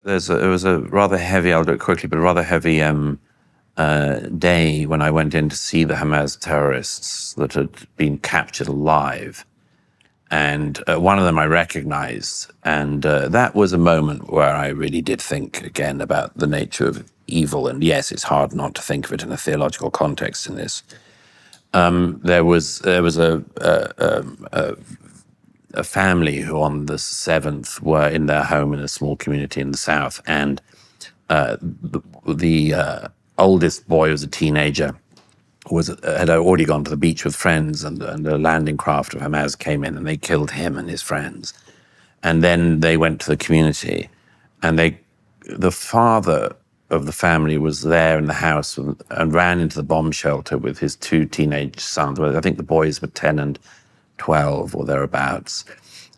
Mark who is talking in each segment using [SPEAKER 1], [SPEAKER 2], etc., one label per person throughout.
[SPEAKER 1] It was a rather heavy, I'll do it quickly, but a rather heavy day when I went in to see the Hamas terrorists that had been captured alive. And one of them I recognized. And that was a moment where I really did think again about the nature of evil. And yes, it's hard not to think of it in a theological context in this. There was a family who on the 7th were in their home in a small community in the south. And the oldest boy was a teenager, had already gone to the beach with friends, and a landing craft of Hamas came in and they killed him and his friends. And then they went to the community, and the father of the family was there in the house and ran into the bomb shelter with his 2 teenage sons. I think the boys were 10 and 12 or thereabouts.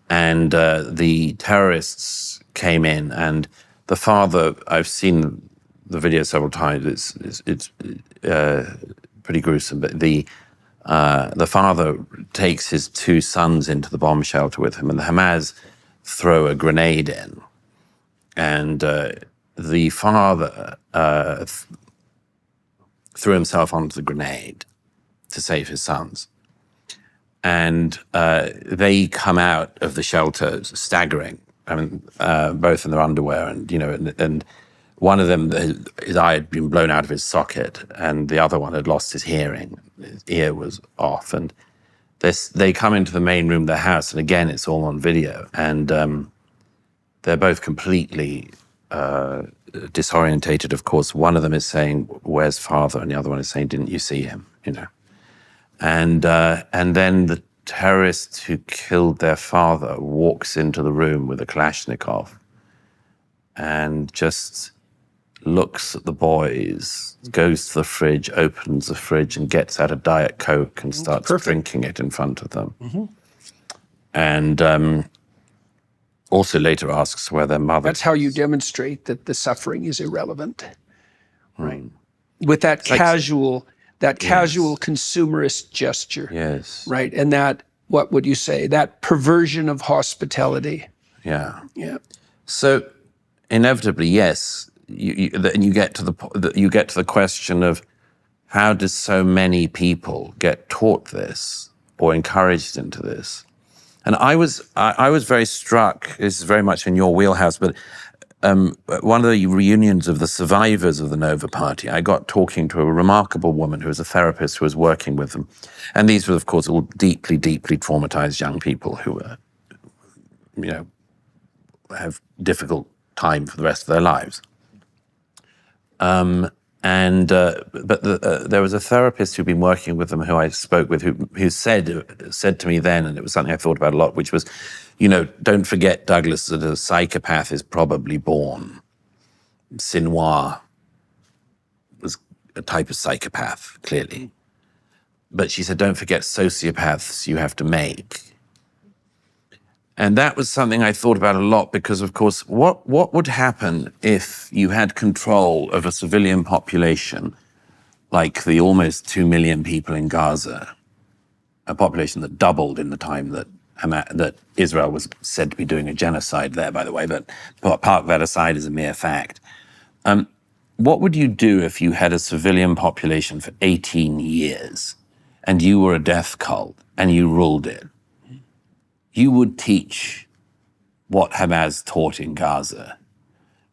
[SPEAKER 1] And the terrorists came in, and the father, I've seen the video several times, it's pretty gruesome, but the father takes his 2 sons into the bomb shelter with him, and the Hamas throw a grenade in. And the father threw himself onto the grenade to save his sons. And they come out of the shelter staggering, I mean, both in their underwear, and one of them, his eye had been blown out of his socket, and the other one had lost his hearing. His ear was off. And they come into the main room of the house, and again, it's all on video. And they're both completely disorientated, of course. One of them is saying, "Where's father?" And the other one is saying, "Didn't you see him?" And then the terrorist who killed their father walks into the room with a Kalashnikov and just looks at the boys, goes to the fridge, opens the fridge, and gets out a Diet Coke and starts drinking it in front of them. Mm-hmm. And also later asks where their mother is.
[SPEAKER 2] That's how you demonstrate that the suffering is irrelevant, right? With that casual consumerist gesture.
[SPEAKER 1] Yes.
[SPEAKER 2] Right, and that, what would you say, that perversion of hospitality.
[SPEAKER 1] Yeah.
[SPEAKER 2] Yeah.
[SPEAKER 1] So inevitably, yes, you get to the question of how does so many people get taught this or encouraged into this? And I was very struck. This is very much in your wheelhouse, but one of the reunions of the survivors of the Nova Party, I got talking to a remarkable woman who was a therapist who was working with them. And these were, of course, all deeply, deeply traumatized young people who were, have difficult time for the rest of their lives. But there was a therapist who'd been working with them who I spoke with who said to me then, and it was something I thought about a lot, which was, don't forget, Douglas, that a psychopath is probably born. Sinoir was a type of psychopath, clearly. But she said, don't forget, sociopaths you have to make. And that was something I thought about a lot because, of course, what would happen if you had control of a civilian population like the almost 2 million people in Gaza, a population that doubled in the time that Israel was said to be doing a genocide there, by the way, but park that aside as a mere fact. What would you do if you had a civilian population for 18 years and you were a death cult and you ruled it? You would teach what Hamas taught in Gaza,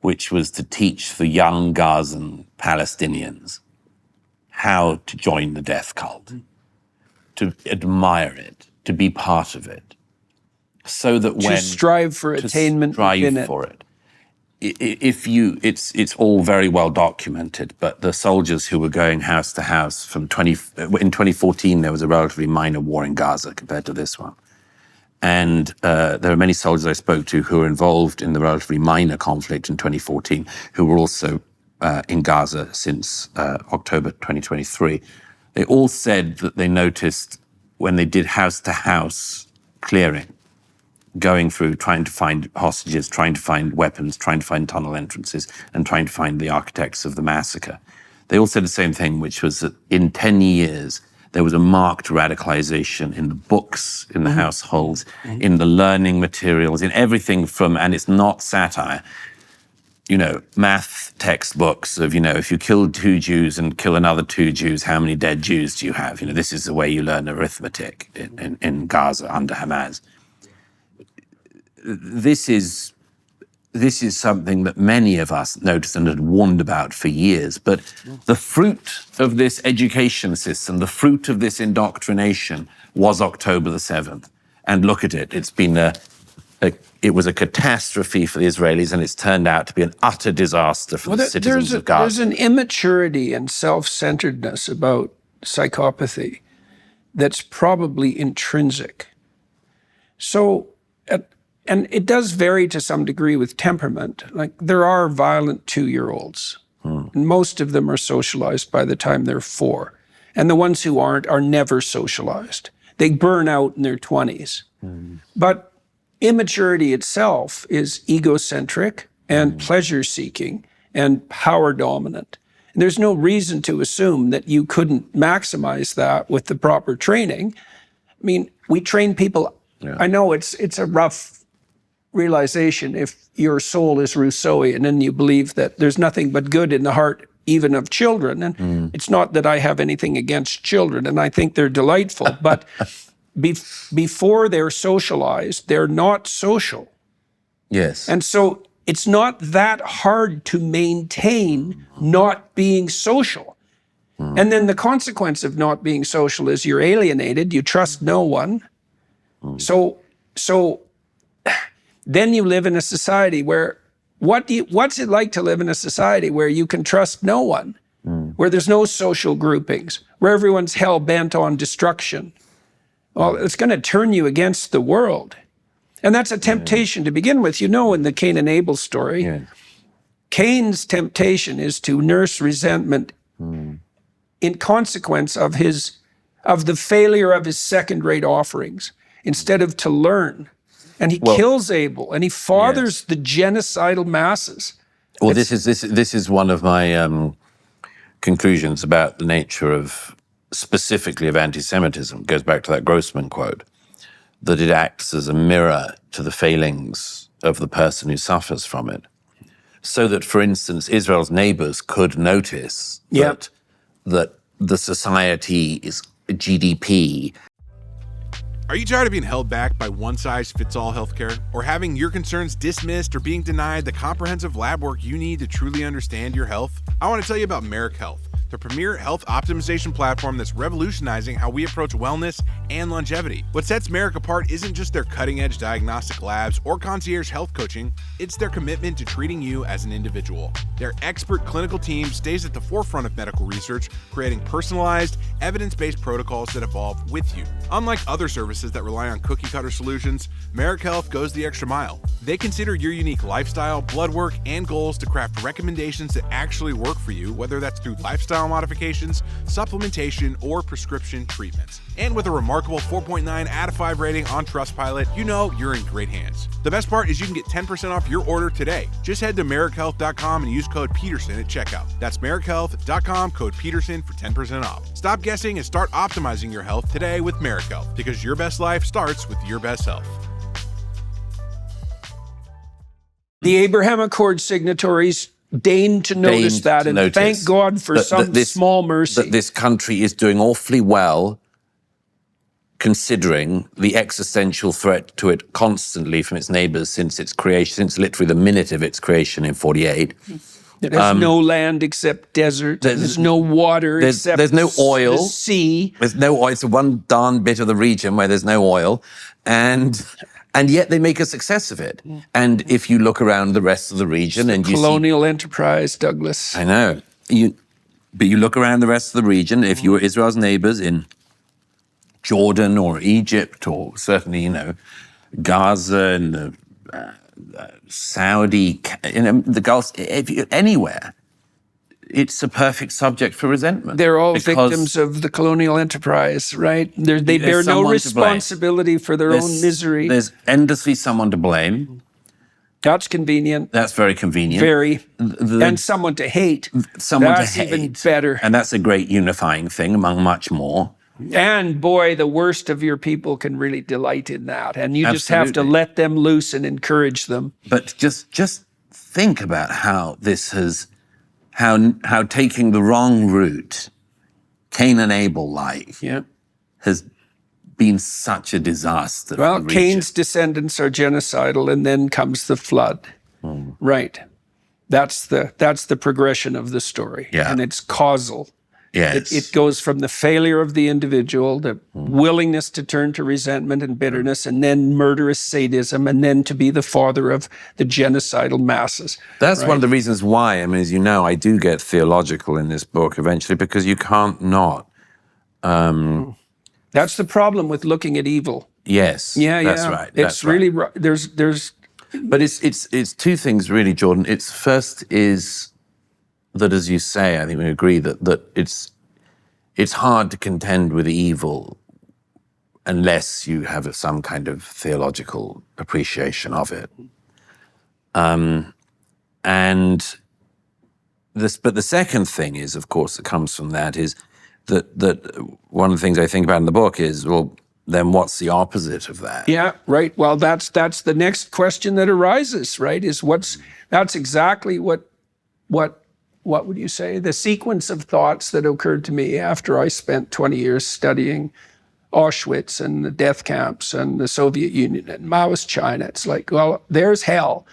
[SPEAKER 1] which was to teach the young Gazan Palestinians how to join the death cult, to admire it, to be part of it, so that
[SPEAKER 2] to strive for attainment within it.
[SPEAKER 1] For it. It's all very well documented, but the soldiers who were going house to house in 2014, there was a relatively minor war in Gaza compared to this one. And there are many soldiers I spoke to who were involved in the relatively minor conflict in 2014, who were also in Gaza since October 2023. They all said that they noticed when they did house-to-house clearing, going through, trying to find hostages, trying to find weapons, trying to find tunnel entrances, and trying to find the architects of the massacre. They all said the same thing, which was that in 10 years, there was a marked radicalization in the books, in the households, in the learning materials, in everything from, and it's not satire, math textbooks of, if you kill 2 Jews and kill another 2 Jews, how many dead Jews do you have? This is the way you learn arithmetic in Gaza under Hamas. This is something that many of us noticed and had warned about for years. But the fruit of this education system, the fruit of this indoctrination was October the 7th. And look at it. It's been it was a catastrophe for the Israelis, and it's turned out to be an utter disaster for the citizens of Gaza.
[SPEAKER 2] There's an immaturity and self-centeredness about psychopathy that's probably intrinsic. So, and it does vary to some degree with temperament. Like, there are violent 2-year-olds, and most of them are socialized by the time they're 4. And the ones who aren't are never socialized. They burn out in their 20s. But immaturity itself is egocentric and pleasure-seeking and power-dominant. And there's no reason to assume that you couldn't maximize that with the proper training. I mean, we train people. Yeah. I know it's a rough realization if your soul is Rousseauian and you believe that there's nothing but good in the heart even of children. And it's not that I have anything against children, and I think they're delightful, but before they're socialized, they're not social.
[SPEAKER 1] Yes.
[SPEAKER 2] And so it's not that hard to maintain not being social. And then the consequence of not being social is you're alienated, you trust no one. So then you live in a society where, what's it like to live in a society where you can trust no one, where there's no social groupings, where everyone's hell-bent on destruction? Well, it's going to turn you against the world. And that's a temptation to begin with. In the Cain and Abel story, Cain's temptation is to nurse resentment in consequence of the failure of his second-rate offerings, instead of to learn. And he kills Abel, and he fathers the genocidal masses.
[SPEAKER 1] Well, this is one of my conclusions about the nature of, specifically of anti-Semitism. It goes back to that Grossman quote, that it acts as a mirror to the failings of the person who suffers from it. So that, for instance, Israel's neighbors could notice that the society is GDP.
[SPEAKER 3] Are you tired of being held back by one-size-fits-all healthcare? Or having your concerns dismissed or being denied the comprehensive lab work you need to truly understand your health? I want to tell you about Marek Health, the premier health optimization platform that's revolutionizing how we approach wellness and longevity. What sets Marek apart isn't just their cutting-edge diagnostic labs or concierge health coaching, it's their commitment to treating you as an individual. Their expert clinical team stays at the forefront of medical research, creating personalized, evidence-based protocols that evolve with you. Unlike other services that rely on cookie-cutter solutions, Marek Health goes the extra mile. They consider your unique lifestyle, blood work, and goals to craft recommendations that actually work for you, whether that's through lifestyle modifications, supplementation, or prescription treatments. And with a remarkable 4.9 out of 5 rating on Trustpilot, you know you're in great hands. The best part is you can get 10% off your order today. Just head to MarekHealth.com and use code Peterson at checkout. That's MarekHealth.com, code Peterson for 10% off. Stop guessing and start optimizing your health today with Marek Health, because your best life starts with your best health.
[SPEAKER 2] The Abraham Accord signatories deigned to notice that, and thank God for some small mercy.
[SPEAKER 1] That this country is doing awfully well, considering the existential threat to it constantly from its neighbors since its creation, since literally the minute of its creation in 48.
[SPEAKER 2] There's no land except desert. There's no water except
[SPEAKER 1] there's no oil.
[SPEAKER 2] The sea.
[SPEAKER 1] There's no oil. It's the one darn bit of the region where there's no oil. And yet they make a success of it. And if you look around the rest of the region and you see
[SPEAKER 2] colonial enterprise, Douglas.
[SPEAKER 1] I know. But you look around the rest of the region, if you were Israel's neighbors in Jordan or Egypt or certainly, Gaza and the Saudi, the Gulf, anywhere, it's a perfect subject for resentment.
[SPEAKER 2] They're all victims of the colonial enterprise, right? They bear no responsibility for their own misery.
[SPEAKER 1] There's endlessly someone to blame.
[SPEAKER 2] That's convenient.
[SPEAKER 1] That's very convenient.
[SPEAKER 2] Very. And someone to hate. That's even better.
[SPEAKER 1] And that's a great unifying thing among much more.
[SPEAKER 2] And boy, the worst of your people can really delight in that. And you just have to let them loose and encourage them.
[SPEAKER 1] But just think about how this has, how taking the wrong route, Cain and Abel-like,
[SPEAKER 2] Yeah.
[SPEAKER 1] has been such a disaster.
[SPEAKER 2] Well,
[SPEAKER 1] for the region.
[SPEAKER 2] Cain's descendants are genocidal, and then comes the flood. Right. That's the progression of the story.
[SPEAKER 1] Yeah.
[SPEAKER 2] And it's causal.
[SPEAKER 1] Yes.
[SPEAKER 2] It goes from the failure of the individual, the willingness to turn to resentment and bitterness, and then murderous sadism, and then to be the father of the genocidal masses.
[SPEAKER 1] That's
[SPEAKER 2] right?
[SPEAKER 1] one of the reasons why, I mean, as you know, I do get theological in this book eventually, because you can't not.
[SPEAKER 2] That's the problem with looking at evil.
[SPEAKER 1] Yes.
[SPEAKER 2] Yeah,
[SPEAKER 1] that's
[SPEAKER 2] yeah.
[SPEAKER 1] right.
[SPEAKER 2] It's really right. There's.
[SPEAKER 1] But it's two things really, Jordan. It's first is that, as you say, I think we agree that it's hard to contend with evil unless you have some kind of theological appreciation of it. But the second thing is, of course, that comes from that is that one of the things I think about in the book is, well, then what's the opposite of that?
[SPEAKER 2] Yeah, right. Well, that's the next question that arises, right? That's exactly what would you say? The sequence of thoughts that occurred to me after I spent 20 years studying Auschwitz and the death camps and the Soviet Union and Maoist China. It's like, well, there's hell.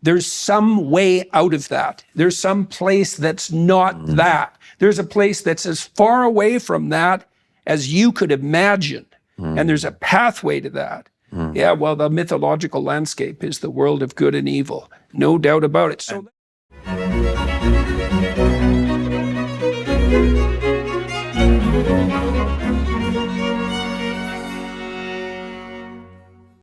[SPEAKER 2] There's some way out of that. There's some place that's not that. There's a place that's as far away from that as you could imagine. And there's a pathway to that. Yeah, well, the mythological landscape is the world of good and evil. No doubt about it. So